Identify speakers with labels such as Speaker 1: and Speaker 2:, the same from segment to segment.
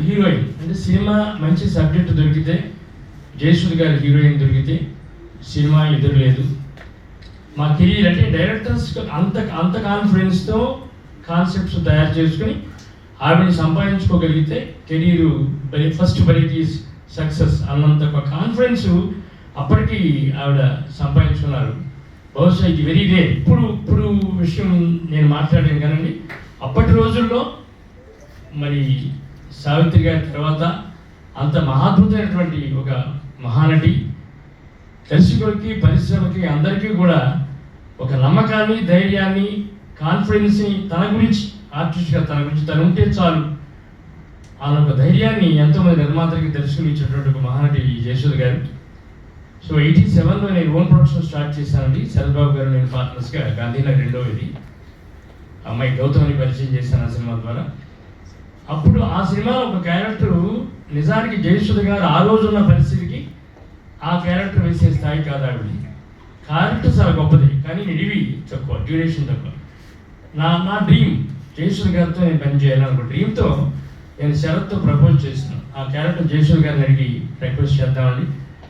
Speaker 1: Heroine అంటే cinema మంచి subject దొరికితే, జయసుధ్ గారి హీరోయిన్ దొరికితే సినిమా ఎదురులేదు. మా కెరీర్ అంటే డైరెక్టర్స్ అంత కాన్ఫిడెన్స్తో కాన్సెప్ట్స్ తయారు చేసుకుని ఆవిడని సంపాదించుకోగలిగితే కెరీరు ఫస్ట్ వెరైటీస్ సక్సెస్ అన్నంత ఒక కాన్ఫిడెన్స్ అప్పటికి ఆవిడ సంపాదించుకున్నారు. బహుశా ఇది వెరీ రే. ఇప్పుడు విషయం నేను మాట్లాడాను కానండి, అప్పటి రోజుల్లో మరి సావిత్రి గారి తర్వాత అంత మహాద్భుతమైనటువంటి ఒక మహానటి, దర్శకులకి పరిశ్రమకి అందరికీ కూడా ఒక నమ్మకాన్ని, ధైర్యాన్ని, కాన్ఫిడెన్స్ని తన గురించి ఆర్టిస్ట్గా తన గురించి తను ఉంటే చాలు అన్న ఒక ధైర్యాన్ని ఎంతోమంది నిర్మాతలకి, దర్శకులు ఇచ్చినటువంటి ఒక మహానటి జయసుధ్ గారు. సో 87లో నేను ఓన్ ప్రొడక్షన్ స్టార్ట్ చేశానండి. శరత్ బాబు గారు నేను పార్ట్నర్స్గా గాంధీనగర్ 2వ అమ్మాయి గౌతమ్ని పరిచయం చేశాను ఆ సినిమా ద్వారా. అప్పుడు ఆ సినిమాలో ఒక క్యారెక్టరు నిజానికి జయసుధ్ గారు ఆ రోజున్న పరిస్థితికి ఆ క్యారెక్టర్ వేసే స్థాయి కాదు ఆవిడ. క్యారెక్టర్ చాలా గొప్పది, కానీ నిడివి తక్కువ, డ్యూరేషన్ తక్కువ. నా డ్రీమ్ జయసుధ్ గారితో నేను పని చేయాలనుకో డ్రీమ్తో నేను శరత్తో ప్రపోజ్ చేశాను. ఆ క్యారెక్టర్ జయసుధ్ గారిని అడిగి రిక్వెస్ట్ చేద్దామండి,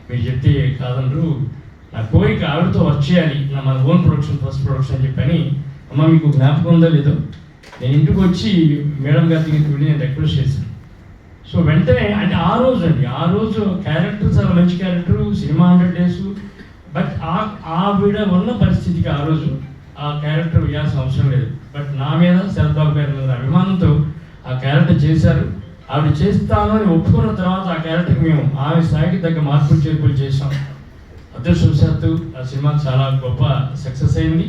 Speaker 1: మీరు చెప్తే కాదనరు, నా కోరిక ఆవిడతో వర్క్ చేయాలి, మన ఓన్ ప్రొడక్షన్ ఫస్ట్ ప్రొడక్షన్ అని చెప్పని. అమ్మ మీకు జ్ఞాపకం ఉందో లేదో, నేను ఇంటికి వచ్చి మేడం గారి దగ్గరికి వెళ్ళి నేను రిక్వెస్ట్ చేశాను. సో వెంటనే అంటే ఆ రోజు క్యారెక్టర్ చాలా మంచి క్యారెక్టరు, సినిమా 100 days. బట్ ఆవిడ ఉన్న పరిస్థితికి ఆ రోజు ఆ క్యారెక్టర్ వేయాల్సిన అవసరం లేదు. బట్ నా మీద శరత్ బాబు గారి మీద అభిమానంతో ఆ క్యారెక్టర్ చేశారు. ఆవిడ చేస్తాను అని ఒప్పుకున్న తర్వాత ఆ క్యారెక్టర్కి మేము ఆమె స్థాయికి తగ్గ మార్పులు చేర్పులు చేసాం. అదృష్టవశాత్తు ఆ సినిమా చాలా గొప్ప సక్సెస్ అయింది.